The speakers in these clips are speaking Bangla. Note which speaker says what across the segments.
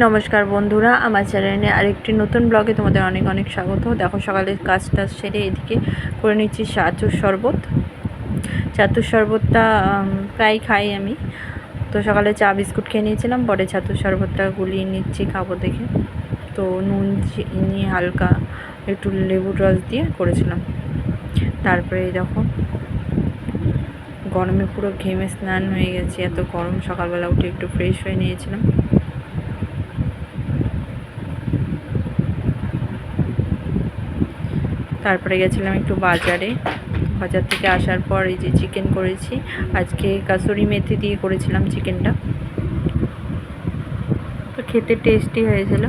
Speaker 1: নমস্কার বন্ধুরা, আমার চ্যানেলে আরেকটি নতুন ব্লগে তোমাদের অনেক অনেক স্বাগত। দেখো, সকালে কাজটা সেরে এদিকে করে নিচ্ছি চাতুর শরবত। চাতুর শরবতটা প্রায় খাই আমি। তো সকালে চা বিস্কুট খেয়ে নিয়েছিলাম, পরে চাতুর শরবতটা গুলিয়ে নিচ্ছি খাবো দেখে। তো নুন চিনি হালকা একটু লেবুর রস দিয়ে করেছিলাম। তারপরে দেখো গরমে পুরো ঘেমে স্নান হয়ে গেছে, এত গরম। সকালবেলা উঠে একটু ফ্রেশ হয়ে নিয়েছিলাম। তারপরে গেছিলাম একটু বাজারে। বাজার থেকে আসার পর এই যে চিকেন করেছি আজকে, কাসুরি মেথি দিয়ে করেছিলাম চিকেনটা। তো খেতে টেস্টি হয়েছিল।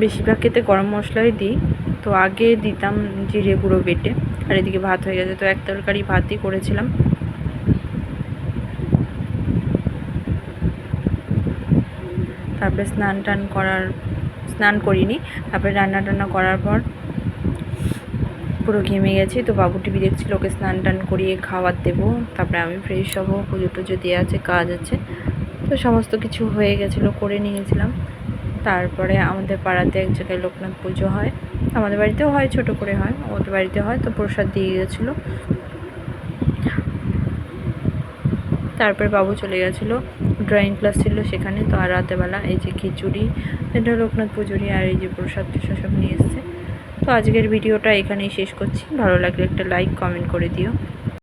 Speaker 1: বেশিরভাগ খেতে গরম মশলাই দিই, তো আগে দিতাম জিরে গুঁড়ো বেটে। আর এদিকে ভাত হয়ে গেছে, তো এক তরকারি ভাতই করেছিলাম। তারপরে স্নান করিনি। তারপরে রান্না টান্না করার পর পুরো ঘেমে গেছি। তো বাবু টিভি দেখছিল, ওকে স্নান টান করিয়ে খাবার দেবো। তারপরে আমি ফ্রেশ হবো, পুজো টুজো দিয়ে আছে, কাজ আছে। তো সমস্ত কিছু হয়ে গেছিলো, করে নিয়েছিলাম। তারপরে আমাদের পাড়াতে এক জায়গায় লোকনাথ পুজো হয়, আমাদের বাড়িতেও হয়, ছোট করে হয়, ওদের বাড়িতে হয়। তো প্রসাদ দিয়ে গেছিলো। তারপরে বাবু চলে গেছিলো, ড্রয়িং ক্লাস ছিল সেখানে। তো আর রাতেবেলা এই যে খিচুড়ি, এটা লোকনাথ পুজোরি, আর এই যে প্রসাদ টসাদ সব নিয়ে এসছে। তো আজকের ভিডিওটা এখানেই শেষ করছি। ভালো লাগলে একটা লাইক কমেন্ট করে দিও।